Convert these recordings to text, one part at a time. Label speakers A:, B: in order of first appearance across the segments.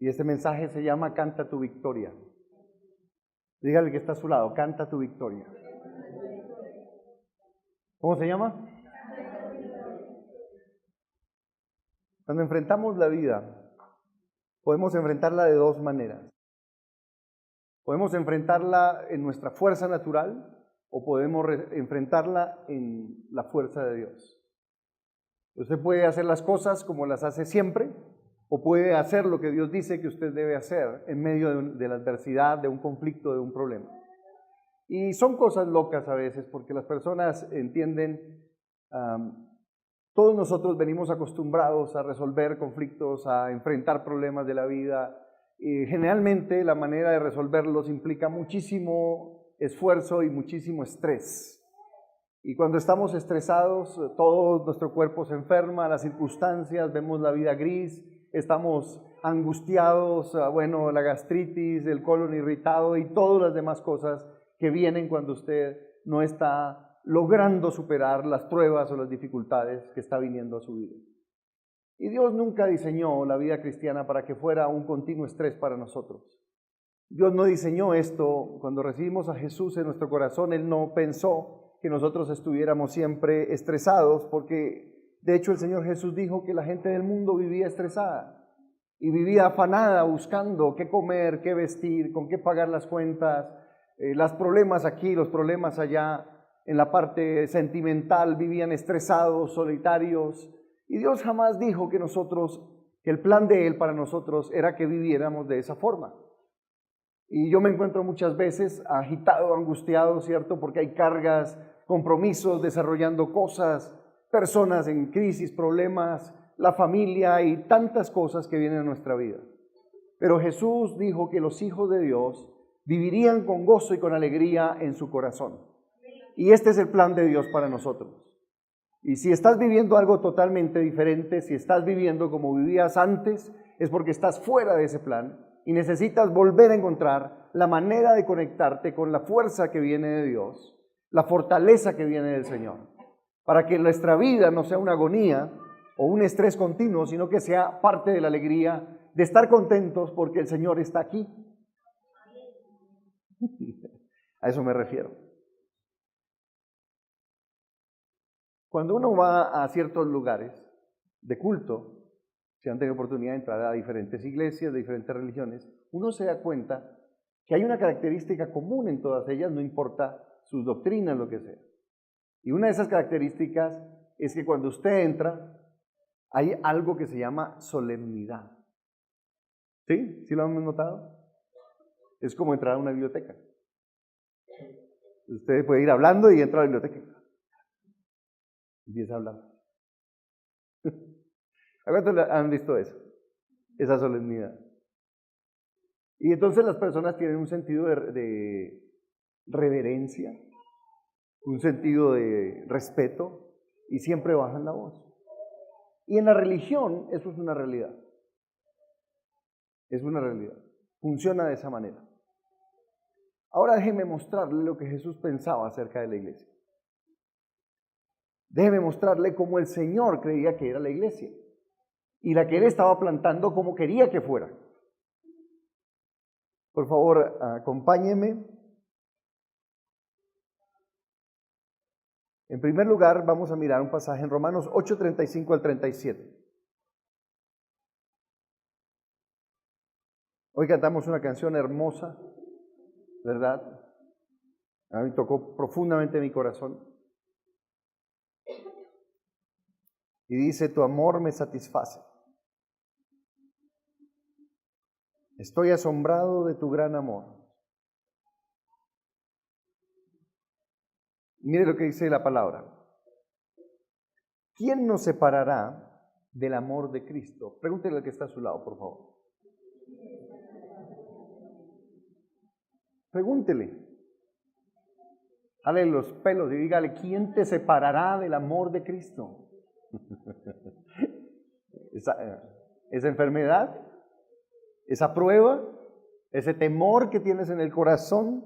A: Y este mensaje se llama Canta tu victoria. Dígale que está a su lado, canta tu victoria. ¿Cómo se llama? Cuando enfrentamos la vida, podemos enfrentarla de dos maneras. Podemos enfrentarla en nuestra fuerza natural o podemos enfrentarla en la fuerza de Dios. Usted puede hacer las cosas como las hace siempre o puede hacer lo que Dios dice que usted debe hacer en medio de la adversidad, de un conflicto, de un problema. Y son cosas locas a veces porque las personas entienden, todos nosotros venimos acostumbrados a resolver conflictos, a enfrentar problemas de la vida. Y generalmente la manera de resolverlos implica muchísimo esfuerzo y muchísimo estrés. Y cuando estamos estresados, todo nuestro cuerpo se enferma, las circunstancias, vemos la vida gris, estamos angustiados, la gastritis, el colon irritado y todas las demás cosas que vienen cuando usted no está logrando superar las pruebas o las dificultades que está viniendo a su vida. Y Dios nunca diseñó la vida cristiana para que fuera un continuo estrés para nosotros. Dios no diseñó esto. Cuando recibimos a Jesús en nuestro corazón, Él no pensó que nosotros estuviéramos siempre estresados, porque de hecho el Señor Jesús dijo que la gente del mundo vivía estresada y vivía afanada buscando qué comer, qué vestir, con qué pagar las cuentas, los problemas aquí, los problemas allá. En la parte sentimental vivían estresados, solitarios. Y Dios jamás dijo que el plan de Él para nosotros era que viviéramos de esa forma. Y yo me encuentro muchas veces agitado, angustiado, ¿cierto? Porque hay cargas, compromisos, desarrollando cosas, personas en crisis, problemas, la familia y tantas cosas que vienen a nuestra vida. Pero Jesús dijo que los hijos de Dios vivirían con gozo y con alegría en su corazón. Y este es el plan de Dios para nosotros. Y si estás viviendo algo totalmente diferente, si estás viviendo como vivías antes, es porque estás fuera de ese plan y necesitas volver a encontrar la manera de conectarte con la fuerza que viene de Dios, la fortaleza que viene del Señor, para que nuestra vida no sea una agonía o un estrés continuo, sino que sea parte de la alegría de estar contentos porque el Señor está aquí. A eso me refiero. Cuando uno va a ciertos lugares de culto, si han tenido oportunidad de entrar a diferentes iglesias, de diferentes religiones, uno se da cuenta que hay una característica común en todas ellas, no importa sus doctrinas, lo que sea. Y una de esas características es que cuando usted entra, hay algo que se llama solemnidad. ¿Sí? ¿Sí lo hemos notado? Es como entrar a una biblioteca. Usted puede ir hablando y entra a la biblioteca. Empieza a hablar. ¿A cuántos han visto eso? Esa solemnidad. Y entonces las personas tienen un sentido de reverencia, un sentido de respeto y siempre bajan la voz. Y en la religión eso es una realidad. Es una realidad. Funciona de esa manera. Ahora déjeme mostrarle lo que Jesús pensaba acerca de la iglesia. Déjeme mostrarle cómo el Señor creía que era la iglesia y la que Él estaba plantando como quería que fuera. Por favor, acompáñeme. En primer lugar, vamos a mirar un pasaje en Romanos 8:35 al 37. Hoy cantamos una canción hermosa, ¿verdad? A mí tocó profundamente mi corazón. Y dice, tu amor me satisface. Estoy asombrado de tu gran amor. Mire lo que dice la palabra. ¿Quién nos separará del amor de Cristo? Pregúntele al que está a su lado, por favor. Pregúntele. Jale los pelos y dígale, ¿quién te separará del amor de Cristo? Esa enfermedad, esa prueba, ese temor que tienes en el corazón,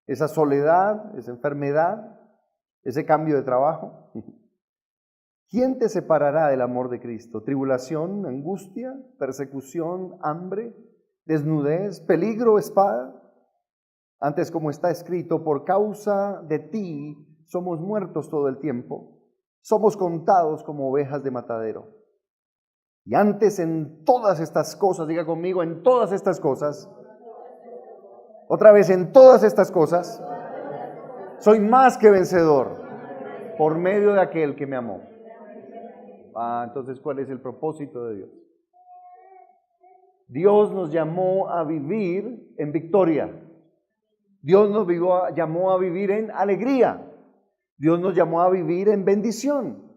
A: esa soledad, esa enfermedad, ese cambio de trabajo. ¿Quién te separará del amor de Cristo? ¿Tribulación, angustia, persecución, hambre, desnudez, peligro, espada? Antes, como está escrito, por causa de ti somos muertos todo el tiempo, somos contados como ovejas de matadero. Y antes en todas estas cosas, diga conmigo, en todas estas cosas, otra vez en todas estas cosas, soy más que vencedor por medio de aquel que me amó. Entonces, ¿cuál es el propósito de Dios? Dios nos llamó a vivir en victoria. Dios nos llamó a vivir en alegría. Dios nos llamó a vivir en bendición.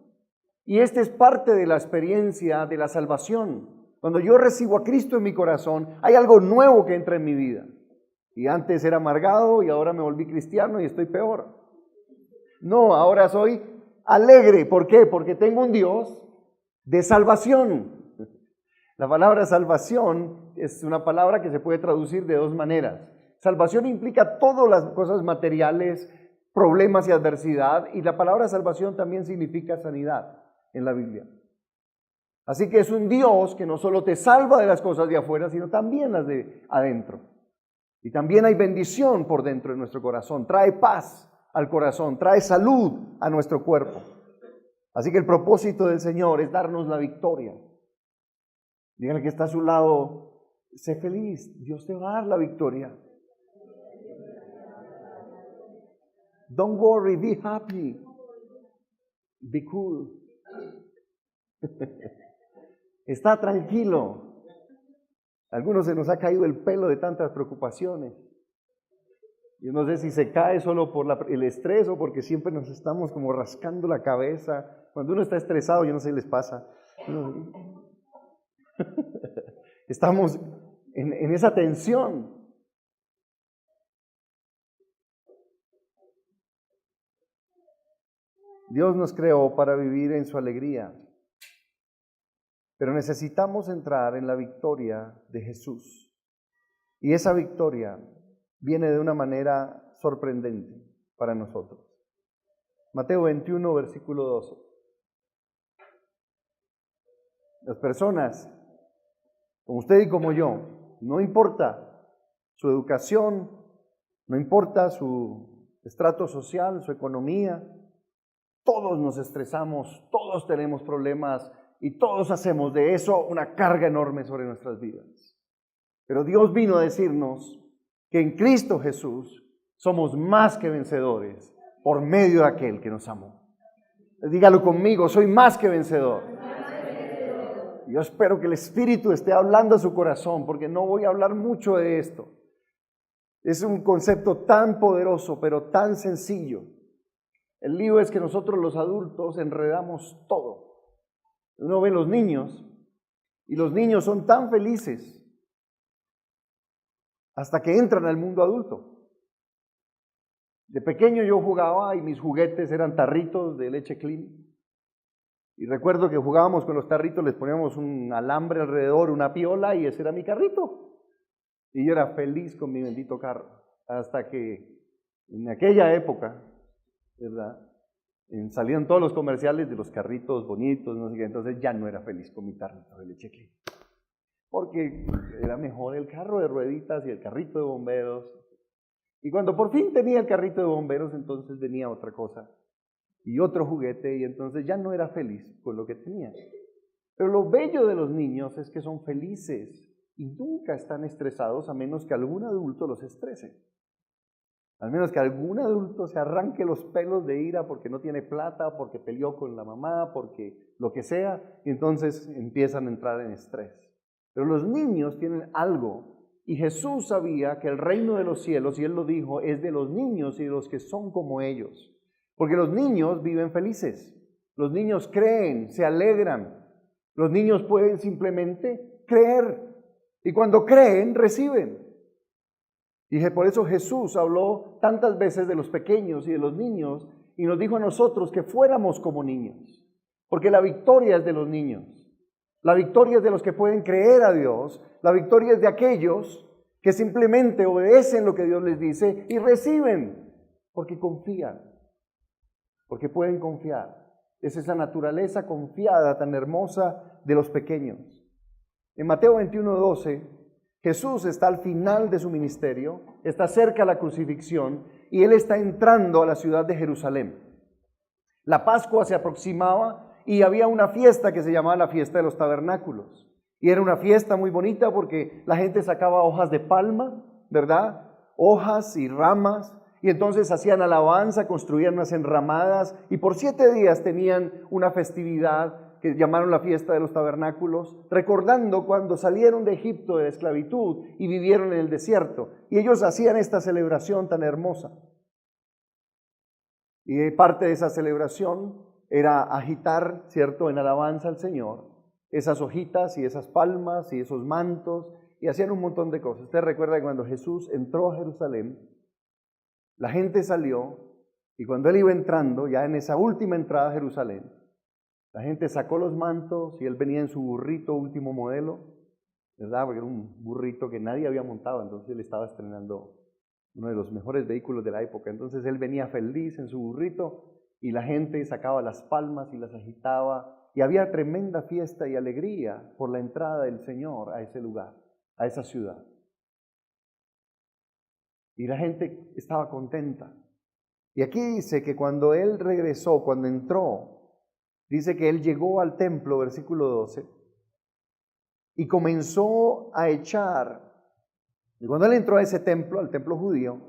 A: Y esta es parte de la experiencia de la salvación. Cuando yo recibo a Cristo en mi corazón, hay algo nuevo que entra en mi vida. Y antes era amargado y ahora me volví cristiano y estoy peor. No, ahora soy alegre. ¿Por qué? Porque tengo un Dios de salvación. La palabra salvación es una palabra que se puede traducir de dos maneras. Salvación implica todas las cosas materiales, problemas y adversidad, y la palabra salvación también significa sanidad en la Biblia. Así que es un Dios que no solo te salva de las cosas de afuera, sino también las de adentro. Y también hay bendición por dentro de nuestro corazón, trae paz al corazón, trae salud a nuestro cuerpo. Así que el propósito del Señor es darnos la victoria. Dígale que está a su lado, sé feliz, Dios te va a dar la victoria. Don't worry, be happy, be cool. Está tranquilo. A algunos se nos ha caído el pelo de tantas preocupaciones. Yo no sé si se cae solo por el estrés o porque siempre nos estamos como rascando la cabeza. Cuando uno está estresado, yo no sé si les pasa. Estamos en esa tensión. Dios nos creó para vivir en su alegría, pero necesitamos entrar en la victoria de Jesús. Y esa victoria viene de una manera sorprendente para nosotros. Mateo 21, versículo 12. Las personas, como usted y como yo, no importa su educación, no importa su estrato social, su economía, todos nos estresamos, todos tenemos problemas y todos hacemos de eso una carga enorme sobre nuestras vidas. Pero Dios vino a decirnos que en Cristo Jesús somos más que vencedores por medio de aquel que nos amó. Dígalo conmigo, soy más que vencedor. Yo espero que el Espíritu esté hablando a su corazón, porque no voy a hablar mucho de esto. Es un concepto tan poderoso, pero tan sencillo. El lío es que nosotros los adultos enredamos todo. Uno ve los niños, y los niños son tan felices hasta que entran al mundo adulto. De pequeño yo jugaba y mis juguetes eran tarritos de leche clean. Y recuerdo que jugábamos con los tarritos, les poníamos un alambre alrededor, una piola, y ese era mi carrito. Y yo era feliz con mi bendito carro. Hasta que en aquella época, ¿verdad?, salían todos los comerciales de los carritos bonitos, no sé qué, entonces ya no era feliz con mi tarrito de leche clean. Porque era mejor el carro de rueditas y el carrito de bomberos. Y cuando por fin tenía el carrito de bomberos, entonces venía otra cosa y otro juguete, y entonces ya no era feliz con lo que tenía. Pero lo bello de los niños es que son felices y nunca están estresados, a menos que algún adulto los estrese. Al menos que algún adulto se arranque los pelos de ira porque no tiene plata, porque peleó con la mamá, porque lo que sea, y entonces empiezan a entrar en estrés. Pero los niños tienen algo, y Jesús sabía que el reino de los cielos, y Él lo dijo, es de los niños y de los que son como ellos. Porque los niños viven felices, los niños creen, se alegran, los niños pueden simplemente creer, y cuando creen, reciben. Y por eso Jesús habló tantas veces de los pequeños y de los niños, y nos dijo a nosotros que fuéramos como niños, porque la victoria es de los niños. La victoria es de los que pueden creer a Dios. La victoria es de aquellos que simplemente obedecen lo que Dios les dice y reciben, porque confían, porque pueden confiar. Es esa naturaleza confiada, tan hermosa de los pequeños. En Mateo 21:12, Jesús está al final de su ministerio, está cerca de la crucifixión y Él está entrando a la ciudad de Jerusalén. La Pascua se aproximaba y había una fiesta que se llamaba la fiesta de los tabernáculos. Y era una fiesta muy bonita porque la gente sacaba hojas de palma, ¿verdad? Hojas y ramas. Y entonces hacían alabanza, construían unas enramadas y por 7 días tenían una festividad que llamaron la fiesta de los tabernáculos, recordando cuando salieron de Egipto de la esclavitud y vivieron en el desierto. Y ellos hacían esta celebración tan hermosa. Y parte de esa celebración era agitar, ¿cierto?, en alabanza al Señor, esas hojitas y esas palmas y esos mantos, y hacían un montón de cosas. Usted recuerda que cuando Jesús entró a Jerusalén, la gente salió, y cuando Él iba entrando, ya en esa última entrada a Jerusalén, la gente sacó los mantos y Él venía en su burrito último modelo, ¿verdad? Porque era un burrito que nadie había montado, entonces Él estaba estrenando uno de los mejores vehículos de la época. Entonces Él venía feliz en su burrito y la gente sacaba las palmas y las agitaba y había tremenda fiesta y alegría por la entrada del Señor a ese lugar, a esa ciudad. Y la gente estaba contenta. Y aquí dice que cuando Él regresó, cuando entró, dice que Él llegó al templo, versículo 12, y comenzó a echar. Y cuando Él entró a ese templo, al templo judío,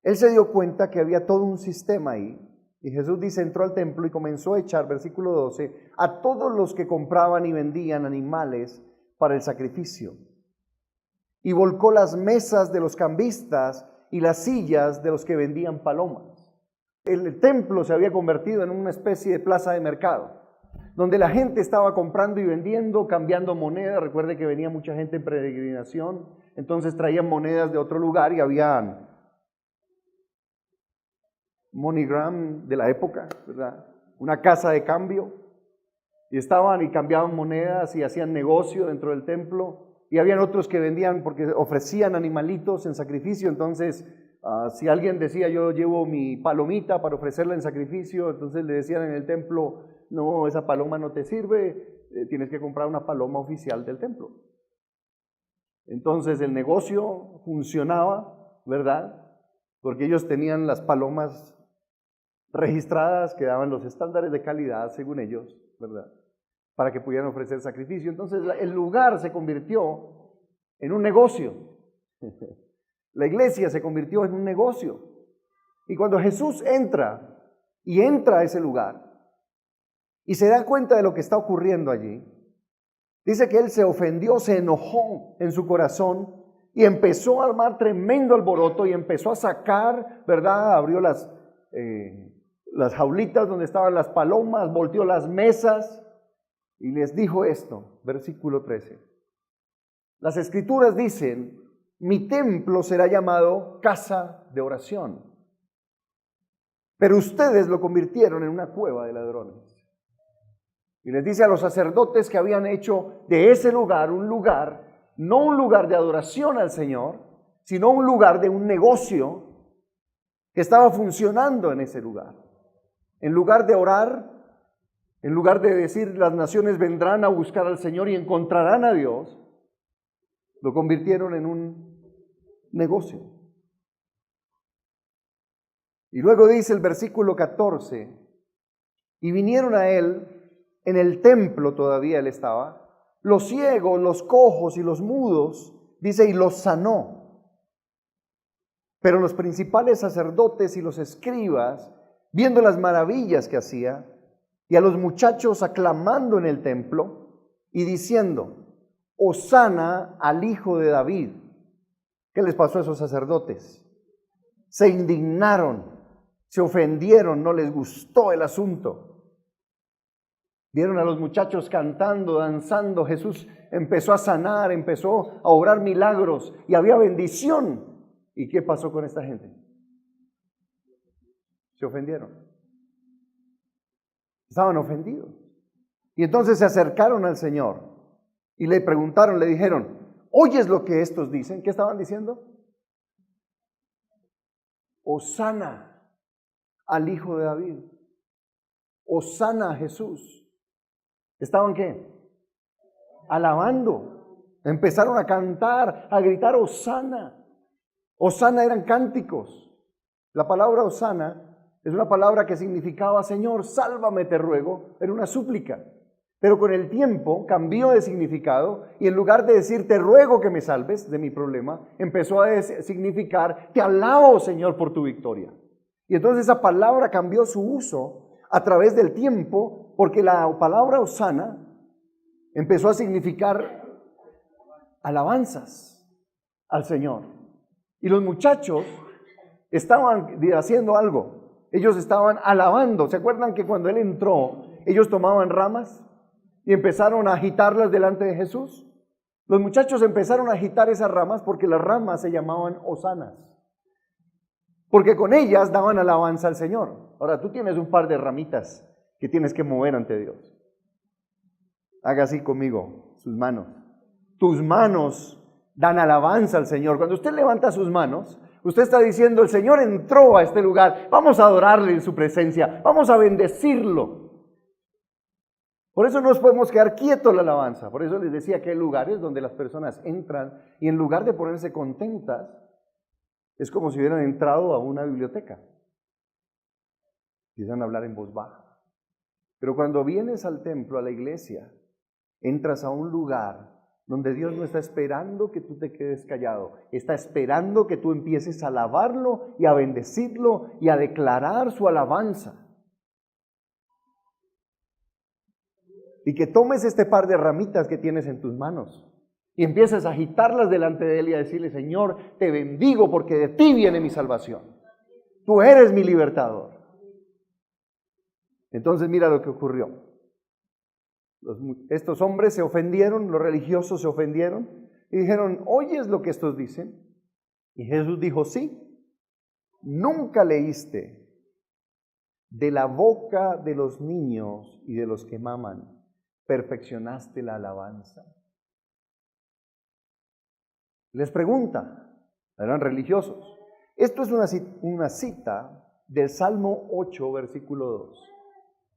A: Él se dio cuenta que había todo un sistema ahí. Y Jesús dice, entró al templo y comenzó a echar, versículo 12, a todos los que compraban y vendían animales para el sacrificio. Y volcó las mesas de los cambistas y las sillas de los que vendían palomas. El templo se había convertido en una especie de plaza de mercado, donde la gente estaba comprando y vendiendo, cambiando monedas. Recuerde que venía mucha gente en peregrinación, entonces traían monedas de otro lugar y había MoneyGram de la época, ¿verdad? Una casa de cambio, y estaban y cambiaban monedas y hacían negocio dentro del templo. Y habían otros que vendían porque ofrecían animalitos en sacrificio. Entonces, si alguien decía, yo llevo mi palomita para ofrecerla en sacrificio, entonces le decían en el templo, no, esa paloma no te sirve, tienes que comprar una paloma oficial del templo. Entonces el negocio funcionaba, ¿verdad? Porque ellos tenían las palomas registradas que daban los estándares de calidad, según ellos, ¿verdad?, para que pudieran ofrecer sacrificio. Entonces el lugar se convirtió en un negocio. La iglesia se convirtió en un negocio. Y cuando Jesús entra a ese lugar y se da cuenta de lo que está ocurriendo allí, dice que Él se ofendió, se enojó en su corazón y empezó a armar tremendo alboroto y empezó a sacar, ¿verdad? Abrió las jaulitas donde estaban las palomas, volteó las mesas. Y les dijo esto, versículo 13. Las Escrituras dicen, mi templo será llamado casa de oración, pero ustedes lo convirtieron en una cueva de ladrones. Y les dice a los sacerdotes que habían hecho de ese lugar un lugar, no un lugar de adoración al Señor, sino un lugar de un negocio que estaba funcionando en ese lugar. En lugar de orar, en lugar de decir las naciones vendrán a buscar al Señor y encontrarán a Dios, lo convirtieron en un negocio. Y luego dice el versículo 14, y vinieron a Él, en el templo todavía Él estaba, los ciegos, los cojos y los mudos, dice, y los sanó. Pero los principales sacerdotes y los escribas, viendo las maravillas que hacía, y a los muchachos aclamando en el templo y diciendo, Hosana al Hijo de David. ¿Qué les pasó a esos sacerdotes? Se indignaron, se ofendieron, no les gustó el asunto. Vieron a los muchachos cantando, danzando. Jesús empezó a sanar, empezó a obrar milagros y había bendición. ¿Y qué pasó con esta gente? Se ofendieron. Estaban ofendidos. Y entonces se acercaron al Señor y le preguntaron, le dijeron, ¿oyes lo que estos dicen? ¿Qué estaban diciendo? Hosana al Hijo de David. Hosana a Jesús. ¿Estaban qué? Alabando. Empezaron a cantar, a gritar Hosana. Hosana eran cánticos. La palabra Hosana es una palabra que significaba Señor, sálvame te ruego. Era una súplica. Pero con el tiempo cambió de significado y en lugar de decir te ruego que me salves de mi problema, empezó a significar te alabo Señor por tu victoria. Y entonces esa palabra cambió su uso a través del tiempo porque la palabra Hosana empezó a significar alabanzas al Señor. Y los muchachos estaban haciendo algo. Ellos estaban alabando. ¿Se acuerdan que cuando Él entró, ellos tomaban ramas y empezaron a agitarlas delante de Jesús? Los muchachos empezaron a agitar esas ramas porque las ramas se llamaban hosanas. Porque con ellas daban alabanza al Señor. Ahora tú tienes un par de ramitas que tienes que mover ante Dios. Haga así conmigo, sus manos. Tus manos dan alabanza al Señor. Cuando usted levanta sus manos, usted está diciendo, el Señor entró a este lugar, vamos a adorarle en su presencia, vamos a bendecirlo. Por eso no nos podemos quedar quietos en la alabanza. Por eso les decía que hay lugares donde las personas entran y en lugar de ponerse contentas, es como si hubieran entrado a una biblioteca. Empiezan a hablar en voz baja. Pero cuando vienes al templo, a la iglesia, entras a un lugar donde Dios no está esperando que tú te quedes callado, está esperando que tú empieces a alabarlo y a bendecirlo y a declarar su alabanza. Y que tomes este par de ramitas que tienes en tus manos y empieces a agitarlas delante de Él y a decirle, Señor, te bendigo porque de ti viene mi salvación. Tú eres mi libertador. Entonces mira lo que ocurrió. Estos hombres se ofendieron, los religiosos se ofendieron y dijeron, ¿oyes lo que estos dicen? Y Jesús dijo, sí. ¿Nunca leíste de la boca de los niños y de los que maman perfeccionaste la alabanza? Les pregunta, eran religiosos. Esto es una cita del Salmo 8, versículo 2.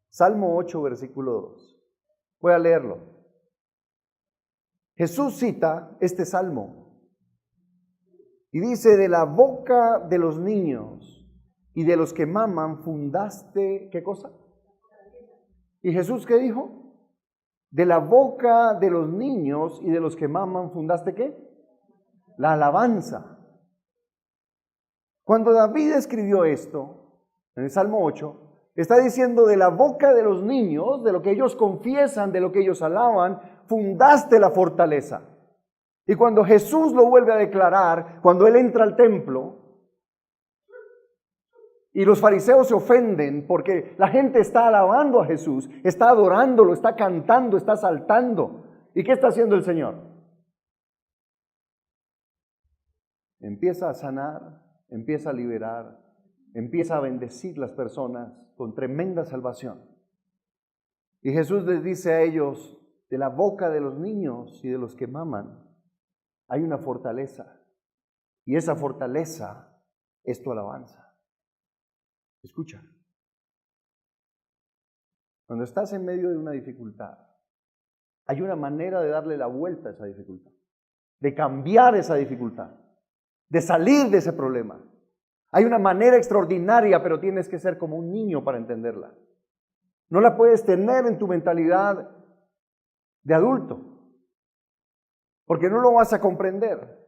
A: Salmo 8, versículo 2. Voy a leerlo. Jesús cita este salmo y dice, de la boca de los niños y de los que maman fundaste, ¿qué cosa? ¿Y Jesús qué dijo? De la boca de los niños y de los que maman fundaste, ¿qué? La alabanza. Cuando David escribió esto, en el Salmo 8, está diciendo de la boca de los niños, de lo que ellos confiesan, de lo que ellos alaban, fundaste la fortaleza. Y cuando Jesús lo vuelve a declarar, cuando Él entra al templo, y los fariseos se ofenden porque la gente está alabando a Jesús, está adorándolo, está cantando, está saltando. ¿Y qué está haciendo el Señor? Empieza a sanar, empieza a liberar, empieza a bendecir las personas con tremenda salvación. Y Jesús les dice a ellos, de la boca de los niños y de los que maman, hay una fortaleza. Y esa fortaleza es tu alabanza. Escucha. Cuando estás en medio de una dificultad, hay una manera de darle la vuelta a esa dificultad, de cambiar esa dificultad, de salir de ese problema. Hay una manera extraordinaria, pero tienes que ser como un niño para entenderla. No la puedes tener en tu mentalidad de adulto, porque no lo vas a comprender.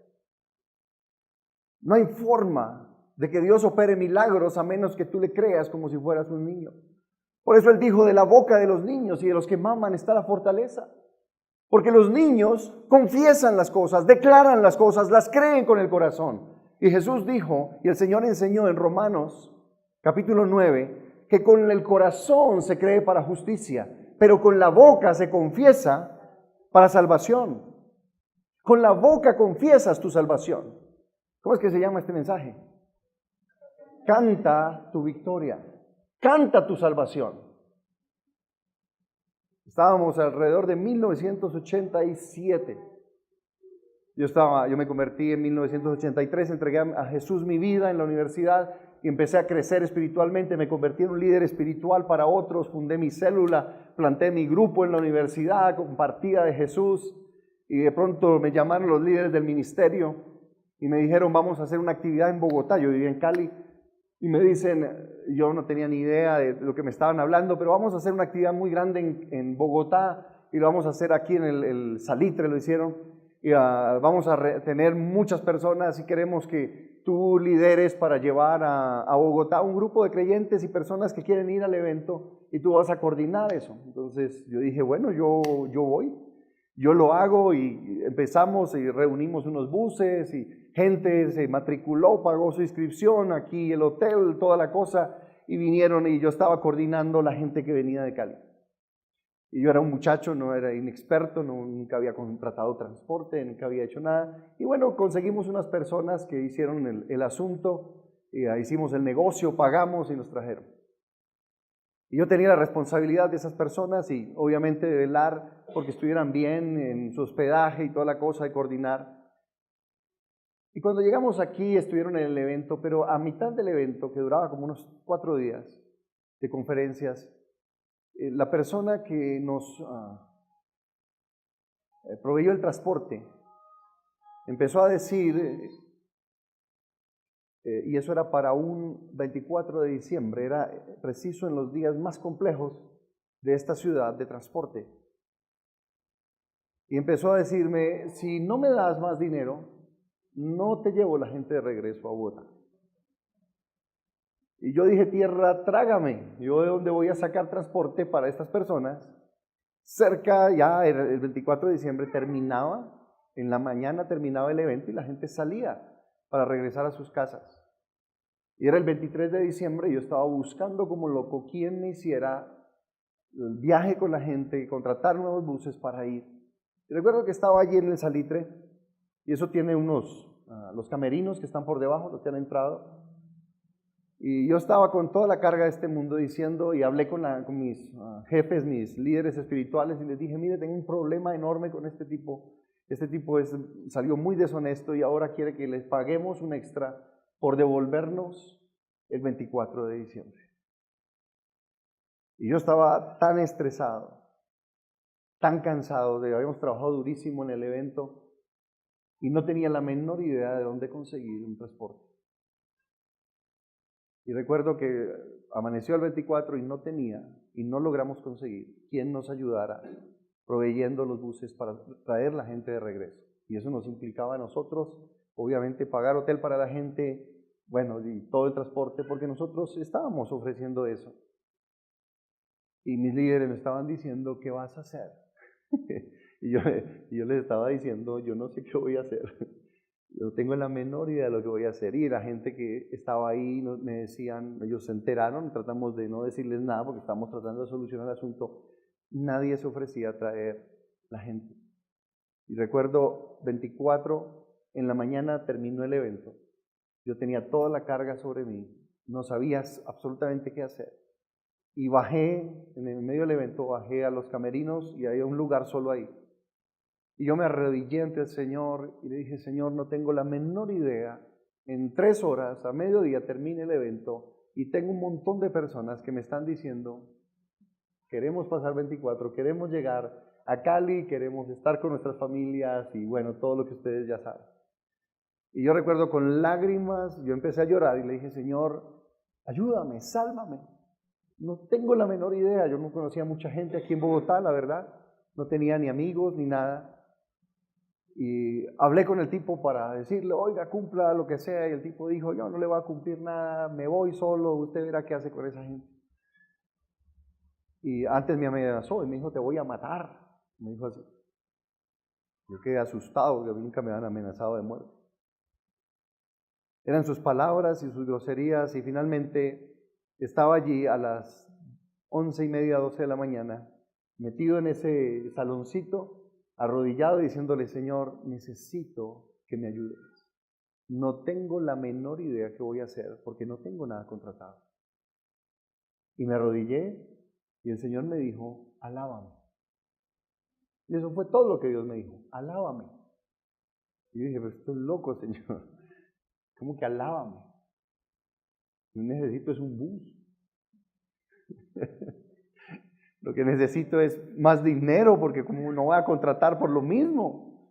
A: No hay forma de que Dios opere milagros a menos que tú le creas como si fueras un niño. Por eso Él dijo, de la boca de los niños y de los que maman está la fortaleza. Porque los niños confiesan las cosas, declaran las cosas, las creen con el corazón. Y Jesús dijo, y el Señor enseñó en Romanos capítulo 9, que con el corazón se cree para justicia, pero con la boca se confiesa para salvación. Con la boca confiesas tu salvación. ¿Cómo es que se llama este mensaje? Canta tu victoria, canta tu salvación. Estábamos alrededor de 1987. Yo me convertí en 1983, entregué a Jesús mi vida en la universidad y empecé a crecer espiritualmente, me convertí en un líder espiritual para otros, fundé mi célula, planté mi grupo en la universidad, compartía de Jesús y de pronto me llamaron los líderes del ministerio y me dijeron vamos a hacer una actividad en Bogotá, yo vivía en Cali y me dicen, yo no tenía ni idea de lo que me estaban hablando, pero vamos a hacer una actividad muy grande en Bogotá y lo vamos a hacer aquí en el Salitre, lo hicieron. Y vamos a tener muchas personas y queremos que tú lideres para llevar a Bogotá un grupo de creyentes y personas que quieren ir al evento y tú vas a coordinar eso. Entonces yo dije, bueno, yo voy, yo lo hago y empezamos y reunimos unos buses y gente se matriculó, pagó su inscripción, aquí el hotel, toda la cosa y vinieron y yo estaba coordinando la gente que venía de Cali. Y yo era un muchacho, no era inexperto, nunca había contratado transporte, nunca había hecho nada. Y bueno, conseguimos unas personas que hicieron el asunto, y hicimos el negocio, pagamos y nos trajeron. Y yo tenía la responsabilidad de esas personas y obviamente de velar porque estuvieran bien en su hospedaje y toda la cosa, de coordinar. Y cuando llegamos aquí estuvieron en el evento, pero a mitad del evento, que duraba como unos 4 días de conferencias, la persona que nos proveyó el transporte empezó a decir, y eso era para un 24 de diciembre, era preciso en los días más complejos de esta ciudad de transporte. Y empezó a decirme, si no me das más dinero, no te llevo la gente de regreso a Bogotá. Y yo dije, tierra, trágame, ¿yo de dónde voy a sacar transporte para estas personas? Cerca, ya el 24 de diciembre terminaba, en la mañana terminaba el evento y la gente salía para regresar a sus casas. Y era el 23 de diciembre y yo estaba buscando como loco quién me hiciera el viaje con la gente, contratar nuevos buses para ir. Y recuerdo que estaba allí en el Salitre y eso tiene los camerinos que están por debajo, los que han entrado. Y yo estaba con toda la carga de este mundo diciendo, y hablé con mis jefes, mis líderes espirituales, y les dije, mire, tengo un problema enorme con este tipo. Este tipo salió muy deshonesto y ahora quiere que les paguemos un extra por devolvernos el 24 de diciembre. Y yo estaba tan estresado, tan cansado, habíamos trabajado durísimo en el evento y no tenía la menor idea de dónde conseguir un transporte. Y recuerdo que amaneció el 24 y no logramos conseguir quien nos ayudara proveyendo los buses para traer la gente de regreso. Y eso nos implicaba a nosotros, obviamente, pagar hotel para la gente, bueno, y todo el transporte, porque nosotros estábamos ofreciendo eso. Y mis líderes me estaban diciendo, ¿qué vas a hacer? y yo les estaba diciendo, yo no sé qué voy a hacer. Yo no tengo la menor idea de lo que voy a hacer. Y la gente que estaba ahí me decían, ellos se enteraron, tratamos de no decirles nada porque estábamos tratando de solucionar el asunto. Nadie se ofrecía a traer la gente. Y recuerdo 24 en la mañana terminó el evento. Yo tenía toda la carga sobre mí, no sabía absolutamente qué hacer. Y bajé, en el medio del evento, bajé a los camerinos y había un lugar solo ahí. Y yo me arrodillé ante el Señor y le dije, Señor, no tengo la menor idea. En 3 horas, a mediodía, termine el evento y tengo un montón de personas que me están diciendo, queremos pasar 24, queremos llegar a Cali, queremos estar con nuestras familias y bueno, todo lo que ustedes ya saben. Y yo recuerdo con lágrimas, yo empecé a llorar y le dije, Señor, ayúdame, sálvame. No tengo la menor idea, yo no conocía mucha gente aquí en Bogotá, la verdad. No tenía ni amigos ni nada. Y hablé con el tipo para decirle, oiga, cumpla lo que sea. Y el tipo dijo, yo no le voy a cumplir nada, me voy solo, usted verá qué hace con esa gente. Y antes me amenazó y me dijo, te voy a matar. Me dijo así. Yo quedé asustado, que nunca me habían amenazado de muerte. Eran sus palabras y sus groserías y finalmente estaba allí a las 11:30, 12 de la mañana, metido en ese saloncito, arrodillado diciéndole, Señor, necesito que me ayudes. No tengo la menor idea qué voy a hacer porque no tengo nada contratado. Y me arrodillé y el Señor me dijo, alábame. Y eso fue todo lo que Dios me dijo, alábame. Y yo dije, pero estoy loco, Señor. ¿Cómo que alábame? Yo necesito es un bus. Lo que necesito es más dinero, porque como no voy a contratar por lo mismo.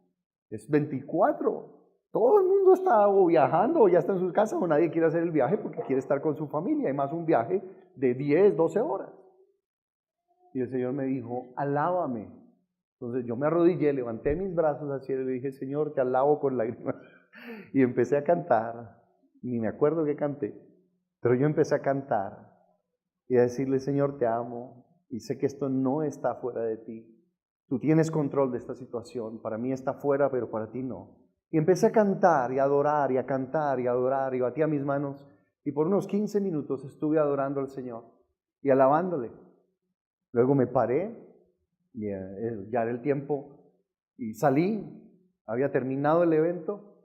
A: Es 24. Todo el mundo está o viajando o ya está en sus casas, o nadie quiere hacer el viaje porque quiere estar con su familia, y más un viaje de 10, 12 horas. Y el Señor me dijo, alábame. Entonces yo me arrodillé, levanté mis brazos al cielo y le dije, Señor, te alabo con lágrimas. Y empecé a cantar, ni me acuerdo qué canté, pero yo empecé a cantar y a decirle, Señor, te amo y sé que esto no está fuera de ti. Tú tienes control de esta situación, para mí está fuera, pero para ti no. Y empecé a cantar y a adorar y a cantar y a adorar y batía mis manos y por unos 15 minutos estuve adorando al Señor y alabándole. Luego me paré, y ya era el tiempo, y salí, había terminado el evento,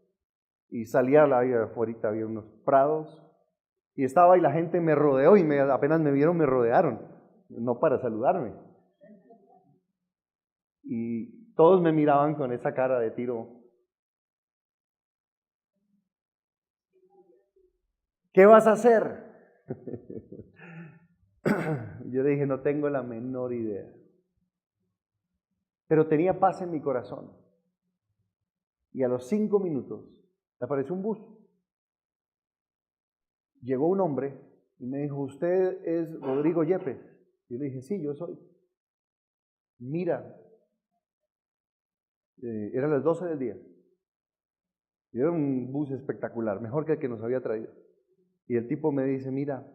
A: y salí a la afuera, había unos prados, y estaba y la gente me rodeó, y apenas me vieron me rodearon, no para saludarme. Y todos me miraban con esa cara de tiro. ¿Qué vas a hacer? Yo dije, no tengo la menor idea. Pero tenía paz en mi corazón. Y a los 5 minutos apareció un bus. Llegó un hombre y me dijo, ¿usted es Rodrigo Yepes? Yo le dije, sí, yo soy. Mira, eran las 12 del día. Y era un bus espectacular, mejor que el que nos había traído. Y el tipo me dice, mira,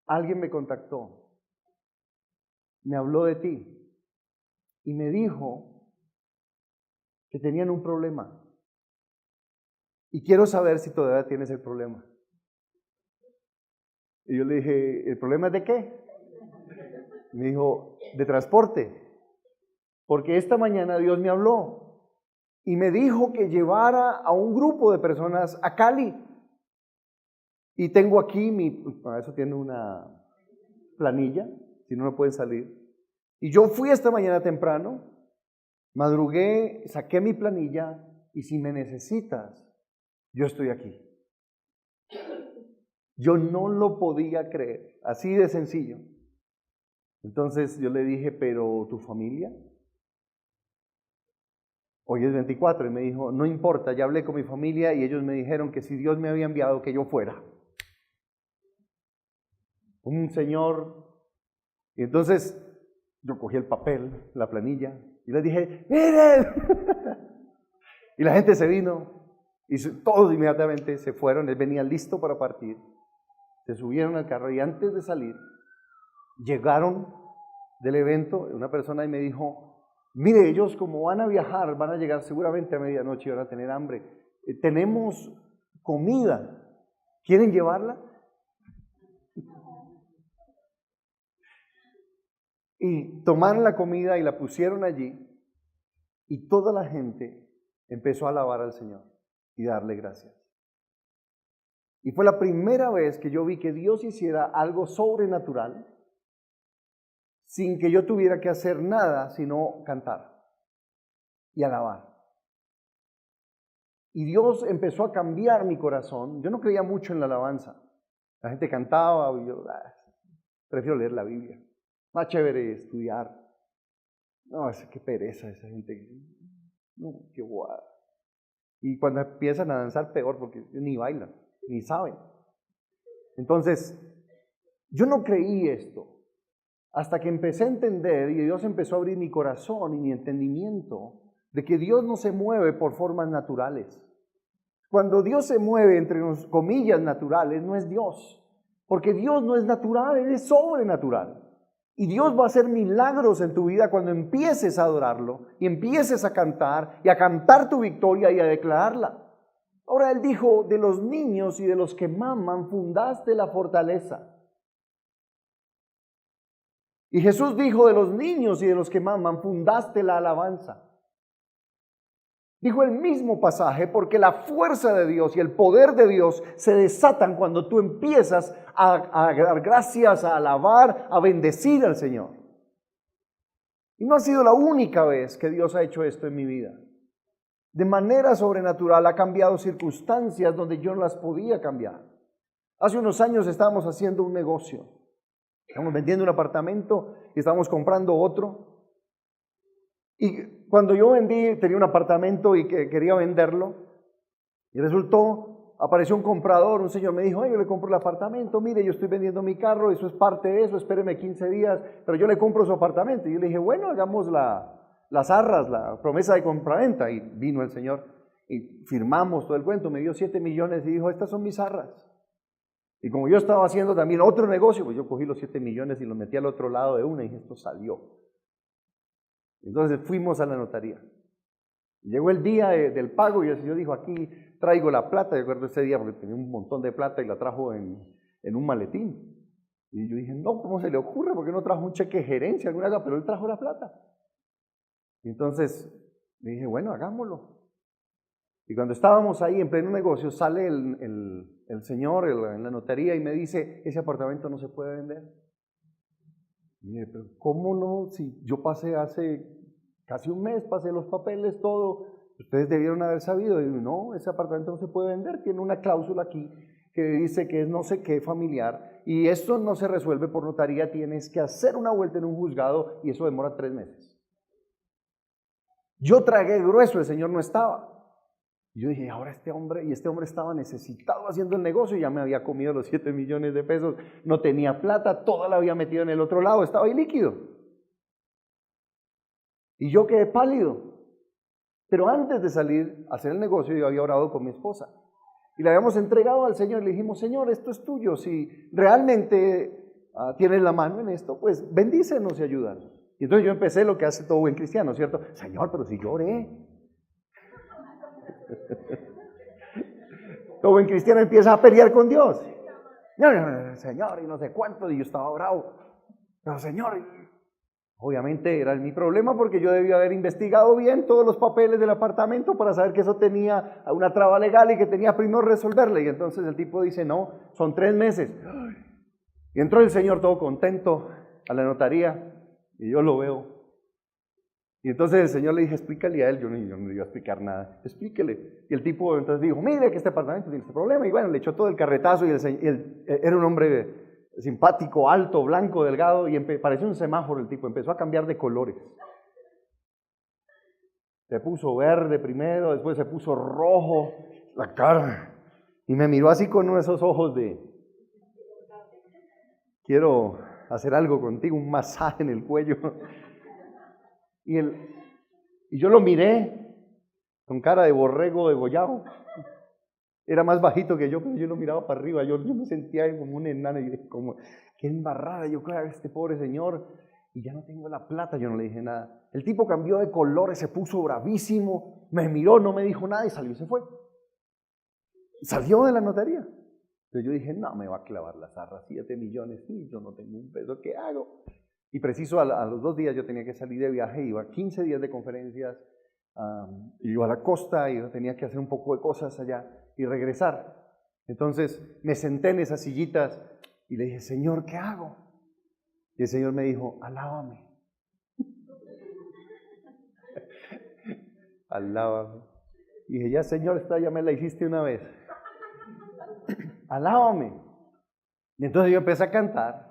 A: alguien me contactó, me habló de ti y me dijo que tenían un problema. Y quiero saber si todavía tienes el problema. Y yo le dije, ¿el problema es de qué? Me dijo, de transporte. Porque esta mañana Dios me habló y me dijo que llevara a un grupo de personas a Cali. Y tengo aquí para eso tiene una planilla, si no, no pueden salir. Y yo fui esta mañana temprano, madrugué, saqué mi planilla y si me necesitas, yo estoy aquí. Yo no lo podía creer, así de sencillo. Entonces yo le dije, ¿pero tu familia? Hoy es 24 y me dijo, no importa, ya hablé con mi familia y ellos me dijeron que si Dios me había enviado que yo fuera. Un señor, y entonces yo cogí el papel, la planilla, y les dije, ¡miren! Y la gente se vino, y todos inmediatamente se fueron, él venía listo para partir, se subieron al carro, y antes de salir, llegaron del evento, una persona y me dijo, mire, ellos como van a viajar, van a llegar seguramente a medianoche y van a tener hambre, tenemos comida, ¿quieren llevarla? Y tomaron la comida y la pusieron allí y toda la gente empezó a alabar al Señor y darle gracias. Y fue la primera vez que yo vi que Dios hiciera algo sobrenatural sin que yo tuviera que hacer nada sino cantar y alabar. Y Dios empezó a cambiar mi corazón. Yo no creía mucho en la alabanza. La gente cantaba y yo prefiero leer la Biblia. Más chévere estudiar. No, qué pereza esa gente. No, qué guada. Y cuando empiezan a danzar, peor, porque ni bailan, ni saben. Entonces, yo no creí esto. Hasta que empecé a entender, y Dios empezó a abrir mi corazón y mi entendimiento, de que Dios no se mueve por formas naturales. Cuando Dios se mueve entre comillas naturales, no es Dios. Porque Dios no es natural, Él es sobrenatural. Y Dios va a hacer milagros en tu vida cuando empieces a adorarlo y empieces a cantar y a cantar tu victoria y a declararla. Ahora Él dijo, de los niños y de los que maman fundaste la fortaleza. Y Jesús dijo, de los niños y de los que maman fundaste la alabanza. Dijo el mismo pasaje porque la fuerza de Dios y el poder de Dios se desatan cuando tú empiezas a dar gracias, a alabar, a bendecir al Señor. Y no ha sido la única vez que Dios ha hecho esto en mi vida. De manera sobrenatural ha cambiado circunstancias donde yo no las podía cambiar. Hace unos años estábamos haciendo un negocio. Estábamos vendiendo un apartamento y estábamos comprando otro. Y cuando yo tenía un apartamento y quería venderlo, y apareció un comprador, un señor me dijo, yo le compro el apartamento, mire, yo estoy vendiendo mi carro, eso es parte de eso, espéreme 15 días, pero yo le compro su apartamento. Y yo le dije, bueno, hagamos las arras, la promesa de compraventa. Y vino el señor y firmamos todo el cuento, me dio 7 millones y dijo, estas son mis arras. Y como yo estaba haciendo también otro negocio, pues yo cogí los 7 millones y los metí al otro lado de una y dije, esto salió. Entonces fuimos a la notaría. Llegó el día del pago y el señor dijo, aquí traigo la plata. Yo recuerdo ese día porque tenía un montón de plata y la trajo en un maletín. Y yo dije, no, ¿cómo se le ocurre? ¿Por qué no trajo un cheque de gerencia, alguna cosa? Pero él trajo la plata. Y entonces le dije, bueno, hagámoslo. Y cuando estábamos ahí en pleno negocio, sale el señor en la notaría y me dice, ese apartamento no se puede vender. Y dije, pero ¿cómo no? Si yo pasé hace casi un mes, pasé los papeles, todo, ustedes debieron haber sabido. Y digo, no, ese apartamento no se puede vender, tiene una cláusula aquí que dice que es no sé qué familiar, y esto no se resuelve por notaría, tienes que hacer una vuelta en un juzgado y eso demora 3 meses. Yo tragué grueso, el señor no estaba. Y yo dije, ahora este hombre estaba necesitado haciendo el negocio, ya me había comido los 7 millones de pesos, no tenía plata, toda la había metido en el otro lado, estaba ahí líquido. Y yo quedé pálido. Pero antes de salir a hacer el negocio, yo había orado con mi esposa. Y le habíamos entregado al Señor, le dijimos, Señor, esto es tuyo, si realmente tienes la mano en esto, pues bendícenos y ayúdanos. Y entonces yo empecé lo que hace todo buen cristiano, ¿cierto? Señor, pero si yo oré. Todo buen cristiano empieza a pelear con Dios. No, Señor, y no sé cuánto, y yo estaba bravo. Pero Señor, obviamente era mi problema porque yo debía haber investigado bien todos los papeles del apartamento para saber que eso tenía una traba legal y que tenía primero resolverle. Y entonces el tipo dice, no, son 3 meses. Y entró el señor todo contento a la notaría y yo lo veo. Y entonces el señor le dije, explícale a él, yo no le iba a explicar nada, explíquele. Y el tipo entonces dijo, mire que este apartamento tiene este problema. Y bueno, le echó todo el carretazo y era un hombre simpático, alto, blanco, delgado, y parecía un semáforo el tipo, empezó a cambiar de colores. Se puso verde primero, después se puso rojo, la cara, y me miró así con uno de esos ojos de, quiero hacer algo contigo, un masaje en el cuello. Y yo lo miré con cara de borrego degollado. Era más bajito que yo, pero yo lo miraba para arriba. Yo me sentía como un enano y dije, como, qué embarrada. Yo creo que este pobre señor, y ya no tengo la plata. Yo no le dije nada. El tipo cambió de colores, se puso bravísimo, me miró, no me dijo nada y salió y se fue. Salió de la notaría. Entonces yo dije, no, me va a clavar las arras, 7 millones, sí, yo no tengo un peso, ¿qué hago? Y preciso a los 2 días yo tenía que salir de viaje, iba 15 días de conferencias, iba a la costa, y tenía que hacer un poco de cosas allá y regresar. Entonces me senté en esas sillitas y le dije, Señor, ¿qué hago? Y el Señor me dijo, alábame. Alábame. Y dije, ya Señor, esta ya me la hiciste una vez. Alábame. Y entonces yo empecé a cantar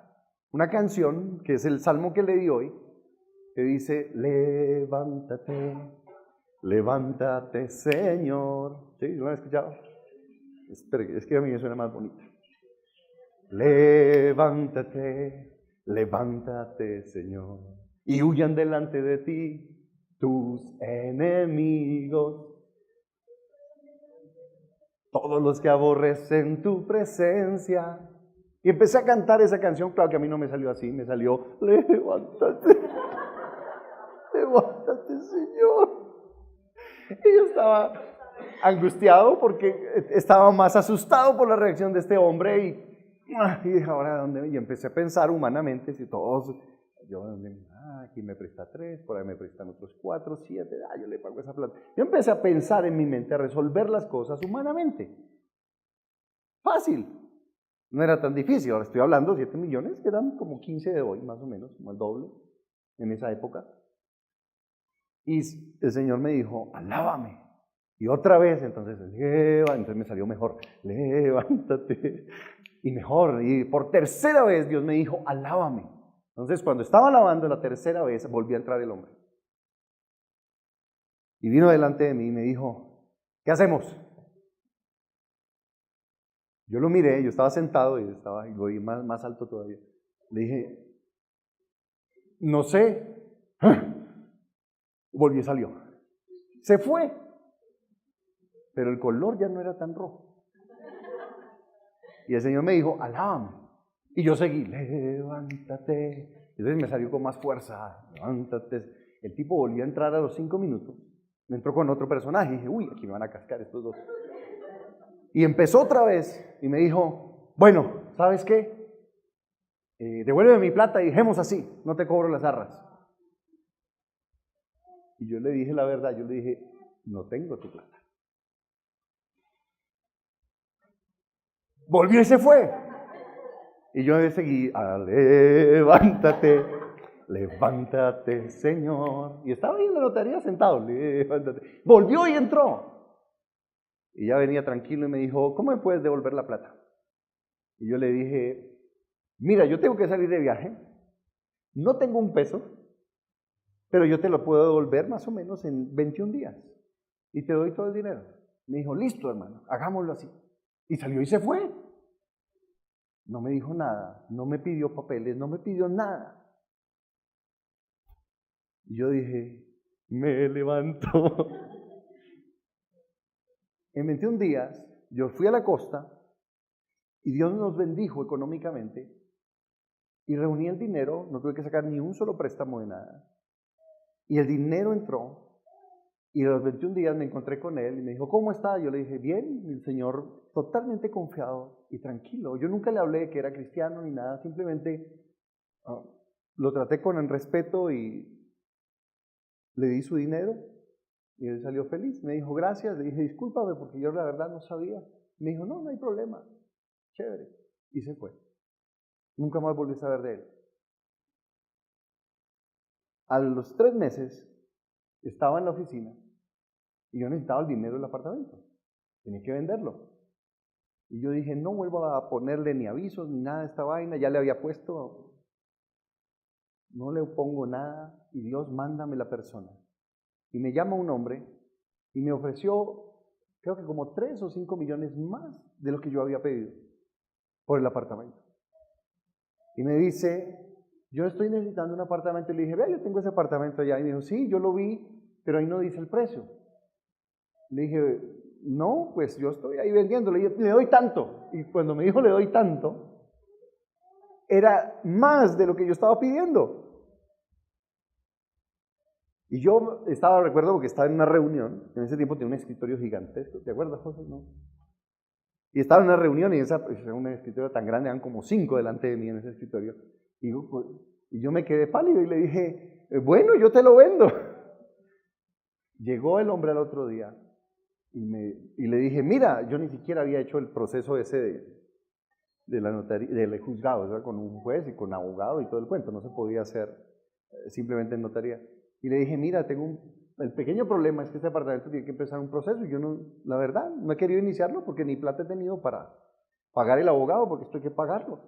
A: una canción, que es el salmo que le di hoy, que dice, levántate, levántate, Señor. ¿Sí? ¿Lo han escuchado? Es que a mí me suena más bonito. Levántate, levántate, Señor, y huyan delante de ti tus enemigos, todos los que aborrecen tu presencia. Y empecé a cantar esa canción. Claro que a mí no me salió así, me salió, levántate, levántate, Señor. Y yo estaba angustiado porque estaba más asustado por la reacción de este hombre y dije, ahora ¿dónde? Y empecé a pensar humanamente, si todos, aquí me presta 3, por ahí me prestan otros 4, 7, yo le pago esa plata. Yo empecé a pensar en mi mente, a resolver las cosas humanamente. Fácil. No era tan difícil, ahora estoy hablando de 7 millones, que eran como 15 de hoy, más o menos, como el doble, en esa época. Y el Señor me dijo, alábame. Y otra vez, entonces me salió mejor, levántate, y mejor, y por tercera vez Dios me dijo, alábame. Entonces cuando estaba alabando la tercera vez, volvió a entrar el hombre. Y vino delante de mí y me dijo, ¿qué hacemos? Yo lo miré, yo estaba sentado y lo vi más alto todavía. Le dije, no sé. Volvió y salió. Se fue. Pero el color ya no era tan rojo. Y el Señor me dijo, alábame. Y yo seguí, levántate. Entonces me salió con más fuerza, levántate. El tipo volvió a entrar a los 5 minutos. Me entró con otro personaje y dije, uy, aquí me van a cascar estos dos. Y empezó otra vez y me dijo, bueno, ¿sabes qué? Devuélveme mi plata y dejemos así, no te cobro las arras. Y yo le dije la verdad, yo le dije, no tengo tu plata. Volvió y se fue. Y yo seguí, levántate, levántate, Señor. Y estaba ahí en la notaría sentado, levántate. Volvió y entró. Y ya venía tranquilo y me dijo, ¿cómo me puedes devolver la plata? Y yo le dije, mira, yo tengo que salir de viaje, no tengo un peso, pero yo te lo puedo devolver más o menos en 21 días. Y te doy todo el dinero. Me dijo, listo, hermano, hagámoslo así. Y salió y se fue. No me dijo nada, no me pidió papeles, no me pidió nada. Y yo dije, me levanto. En 21 días, yo fui a la costa y Dios nos bendijo económicamente y reuní el dinero, no tuve que sacar ni un solo préstamo de nada. Y el dinero entró y a los 21 días me encontré con él y me dijo, ¿cómo está? Yo le dije, bien, y el Señor totalmente confiado y tranquilo. Yo nunca le hablé de que era cristiano ni nada, simplemente lo traté con el respeto y le di su dinero y él salió feliz. Me dijo, gracias, le dije, discúlpame porque yo la verdad no sabía. Me dijo, no hay problema, chévere. Y se fue. Nunca más volví a saber de él. A los 3 meses estaba en la oficina y yo necesitaba el dinero del apartamento. Tenía que venderlo. Y yo dije, no vuelvo a ponerle ni avisos ni nada a esta vaina. Ya le había puesto, no le pongo nada y Dios, mándame la persona. Y me llama un hombre y me ofreció, creo que como 3 o 5 millones más de lo que yo había pedido por el apartamento. Y me dice, yo estoy necesitando un apartamento. Y le dije, vea, yo tengo ese apartamento allá. Y me dijo, sí, yo lo vi, pero ahí no dice el precio. Le dije, no, pues yo estoy ahí vendiendo. Le dije, le doy tanto. Y cuando me dijo, le doy tanto, era más de lo que yo estaba pidiendo. Y yo recuerdo porque estaba en una reunión, en ese tiempo tenía un escritorio gigantesco, ¿te acuerdas, José? ¿No? Y estaba en una reunión y era un escritorio tan grande, eran como 5 delante de mí en ese escritorio. Y yo me quedé pálido y le dije, bueno, yo te lo vendo. Llegó el hombre al otro día y le dije, mira, yo ni siquiera había hecho el proceso ese de la notaría, del juzgado, ¿verdad? Con un juez y con abogado y todo el cuento, no se podía hacer simplemente en notaría. Y le dije, mira, el pequeño problema es que este apartamento tiene que empezar un proceso y yo no, la verdad, no he querido iniciarlo porque ni plata he tenido para pagar el abogado porque esto hay que pagarlo.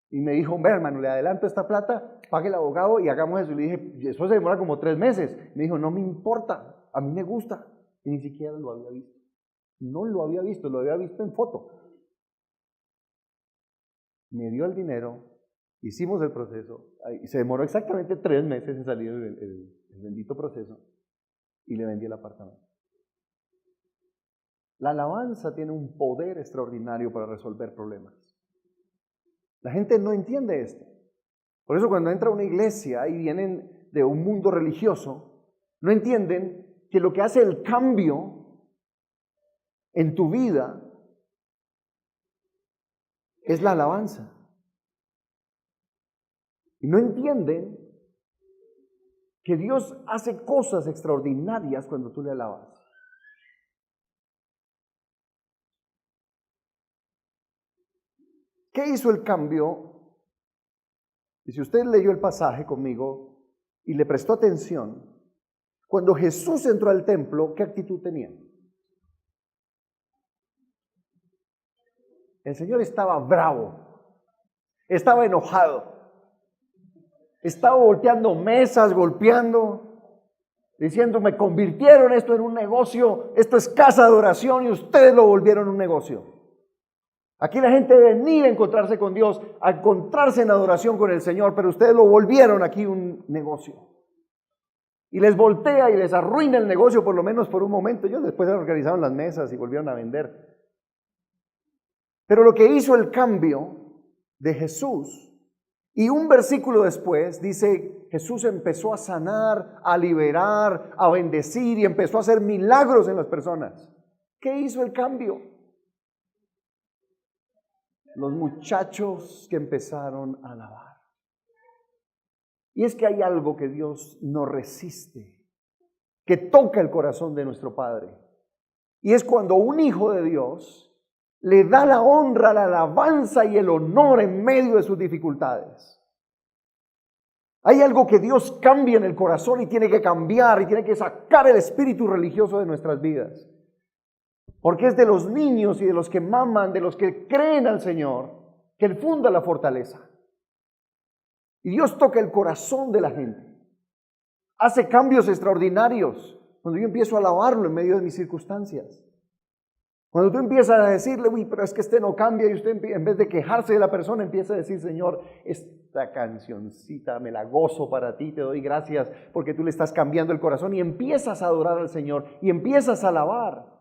A: Y me dijo, ve hermano, le adelanto esta plata, pague el abogado y hagamos eso. Y le dije, eso se demora como 3 meses. Me dijo, no me importa, a mí me gusta. Y ni siquiera lo había visto. No lo había visto, lo había visto en foto. Me dio el dinero, hicimos el proceso, y se demoró exactamente 3 meses en salir el bendito proceso, y le vendí el apartamento. La alabanza tiene un poder extraordinario para resolver problemas. La gente no entiende esto. Por eso cuando entra a una iglesia y vienen de un mundo religioso, no entienden que lo que hace el cambio en tu vida es la alabanza. Y no entienden que Dios hace cosas extraordinarias cuando tú le alabas. ¿Qué hizo el cambio? Y si usted leyó el pasaje conmigo y le prestó atención, cuando Jesús entró al templo, ¿qué actitud tenía? El Señor estaba bravo, estaba enojado, estaba volteando mesas, golpeando, diciendo, me convirtieron esto en un negocio, esto es casa de oración y ustedes lo volvieron un negocio. Aquí la gente debe venir a encontrarse con Dios, a encontrarse en adoración con el Señor, pero ustedes lo volvieron aquí un negocio. Y les voltea y les arruina el negocio, por lo menos por un momento. Ellos después organizaron las mesas y volvieron a vender. Pero lo que hizo el cambio de Jesús, y un versículo después dice, Jesús empezó a sanar, a liberar, a bendecir y empezó a hacer milagros en las personas. ¿Qué hizo el cambio? Los muchachos que empezaron a alabar. Y es que hay algo que Dios no resiste, que toca el corazón de nuestro Padre. Y es cuando un hijo de Dios le da la honra, la alabanza y el honor en medio de sus dificultades. Hay algo que Dios cambia en el corazón y tiene que cambiar y tiene que sacar el espíritu religioso de nuestras vidas. Porque es de los niños y de los que maman, de los que creen al Señor, que Él funda la fortaleza. Y Dios toca el corazón de la gente. Hace cambios extraordinarios cuando yo empiezo a alabarlo en medio de mis circunstancias. Cuando tú empiezas a decirle, uy, pero es que este no cambia, y usted en vez de quejarse de la persona empieza a decir, Señor, esta cancioncita me la gozo para ti, te doy gracias porque tú le estás cambiando el corazón y empiezas a adorar al Señor y empiezas a alabar.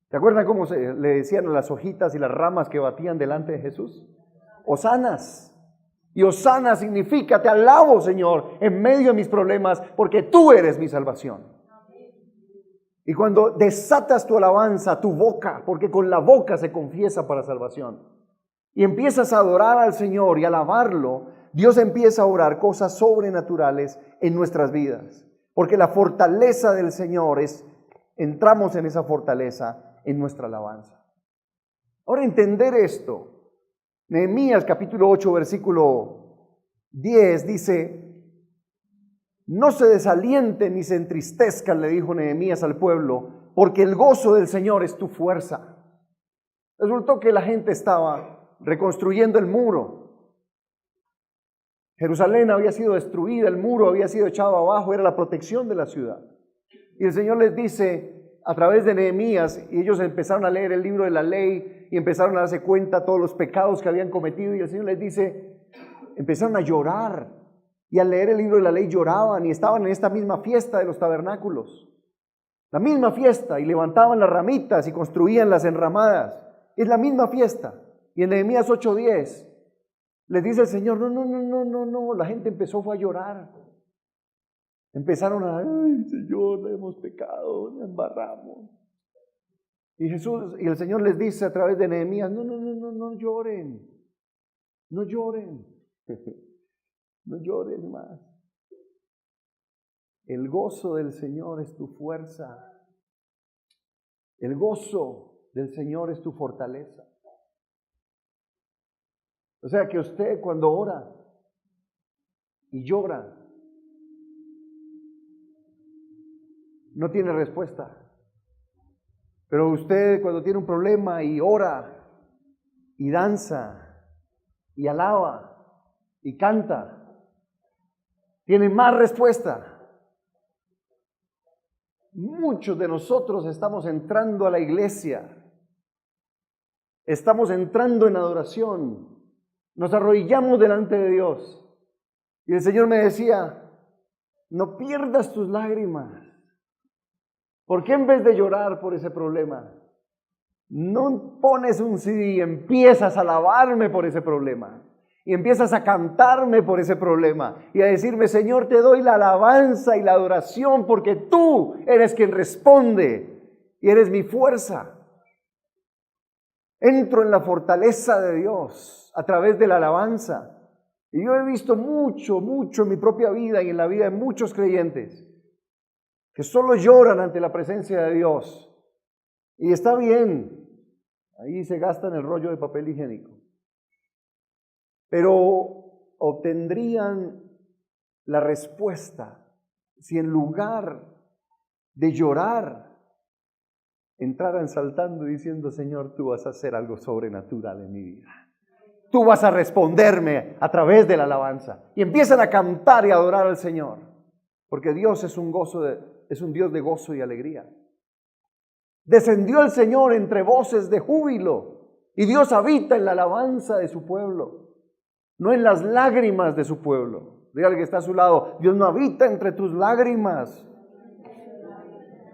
A: ¿Te acuerdan cómo le decían a las hojitas y las ramas que batían delante de Jesús? Hosanas. Y Hosana significa, te alabo, Señor, en medio de mis problemas, porque tú eres mi salvación. Y cuando desatas tu alabanza, tu boca, porque con la boca se confiesa para salvación, y empiezas a adorar al Señor y alabarlo, Dios empieza a orar cosas sobrenaturales en nuestras vidas. Porque la fortaleza del Señor entramos en esa fortaleza en nuestra alabanza. Ahora, entender esto, Nehemías capítulo 8 versículo 10 dice, no se desalienten ni se entristezcan, le dijo Nehemías al pueblo, porque el gozo del Señor es tu fuerza. Resultó que la gente estaba reconstruyendo el muro. Jerusalén había sido destruida, el muro había sido echado abajo, era la protección de la ciudad. Y el Señor les dice a través de Nehemías, y ellos empezaron a leer el libro de la ley y empezaron a darse cuenta de todos los pecados que habían cometido, y el Señor les dice, empezaron a llorar, y al leer el libro de la ley lloraban y estaban en esta misma fiesta de los tabernáculos, la misma fiesta, y levantaban las ramitas y construían las enramadas, es la misma fiesta. Y en Nehemías 8:10 les dice el Señor, no, la gente fue a llorar. Empezaron a, ay Señor, hemos pecado, nos embarramos. Y el Señor les dice a través de Nehemías, no lloren, no lloren, no lloren más. El gozo del Señor es tu fuerza. El gozo del Señor es tu fortaleza. O sea que usted cuando ora y llora, no tiene respuesta. Pero usted cuando tiene un problema y ora y danza y alaba y canta, tiene más respuesta. Muchos de nosotros estamos entrando a la iglesia, estamos entrando en adoración, nos arrodillamos delante de Dios y el Señor me decía, no pierdas tus lágrimas. ¿Por qué en vez de llorar por ese problema, no pones un CD y empiezas a alabarme por ese problema? Y empiezas a cantarme por ese problema y a decirme, Señor, te doy la alabanza y la adoración porque tú eres quien responde y eres mi fuerza. Entro en la fortaleza de Dios a través de la alabanza. Y yo he visto mucho en mi propia vida y en la vida de muchos creyentes que solo lloran ante la presencia de Dios. Y está bien, ahí se gastan el rollo de papel higiénico. Pero obtendrían la respuesta si en lugar de llorar entraran saltando y diciendo, Señor, tú vas a hacer algo sobrenatural en mi vida. Tú vas a responderme a través de la alabanza. Y empiezan a cantar y a adorar al Señor. Porque Dios es un Dios de gozo y alegría. Descendió el Señor entre voces de júbilo. Y Dios habita en la alabanza de su pueblo, no en las lágrimas de su pueblo. Dígale que está a su lado, Dios no habita entre tus lágrimas,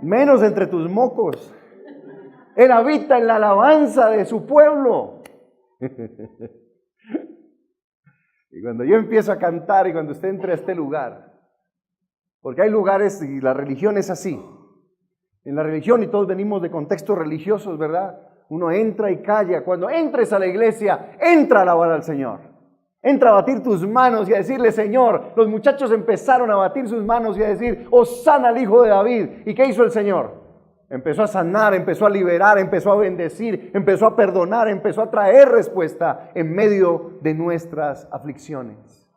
A: menos entre tus mocos. Él habita en la alabanza de su pueblo. Y cuando yo empiezo a cantar y cuando usted entre a este lugar, porque hay lugares y la religión es así. En la religión, y todos venimos de contextos religiosos, ¿verdad? Uno entra y calla. Cuando entres a la iglesia, entra a alabar al Señor. Entra a batir tus manos y a decirle, Señor. Los muchachos empezaron a batir sus manos y a decir, Hosana al Hijo de David. ¿Y qué hizo el Señor? Empezó a sanar, empezó a liberar, empezó a bendecir, empezó a perdonar, empezó a traer respuesta en medio de nuestras aflicciones.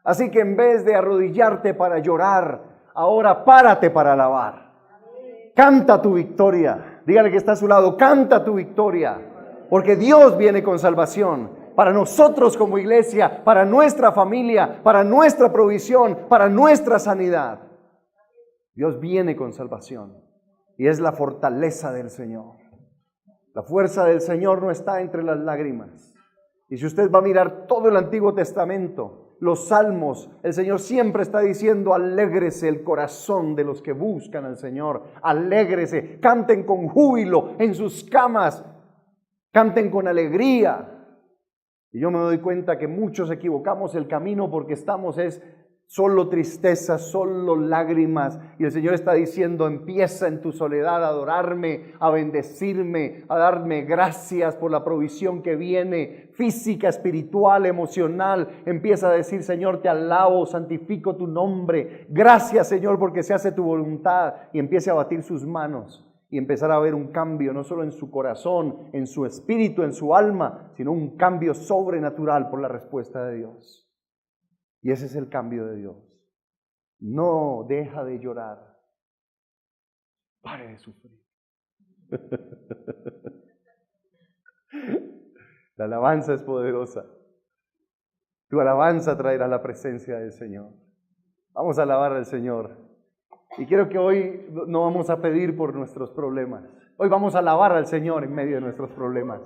A: Así que en vez de arrodillarte para llorar, ahora párate para alabar. Canta tu victoria. Dígale que está a su lado, canta tu victoria. Porque Dios viene con salvación para nosotros como iglesia, para nuestra familia, para nuestra provisión, para nuestra sanidad. Dios viene con salvación. Y es la fortaleza del Señor. La fuerza del Señor no está entre las lágrimas. Y si usted va a mirar todo el Antiguo Testamento, los salmos, el Señor siempre está diciendo, alégrese el corazón de los que buscan al Señor. Alégrese, canten con júbilo en sus camas, canten con alegría. Y yo me doy cuenta que muchos equivocamos el camino porque estamos solo tristeza, solo lágrimas. Y el Señor está diciendo, empieza en tu soledad a adorarme, a bendecirme, a darme gracias por la provisión que viene, física, espiritual, emocional. Empieza a decir, Señor, te alabo, santifico tu nombre. Gracias, Señor, porque se hace tu voluntad. Y empiece a batir sus manos y empezar a ver un cambio, no solo en su corazón, en su espíritu, en su alma, sino un cambio sobrenatural por la respuesta de Dios. Y ese es el cambio de Dios. No deja de llorar. Pare de sufrir. La alabanza es poderosa. Tu alabanza traerá la presencia del Señor. Vamos a alabar al Señor. Y quiero que hoy no vamos a pedir por nuestros problemas. Hoy vamos a alabar al Señor en medio de nuestros problemas.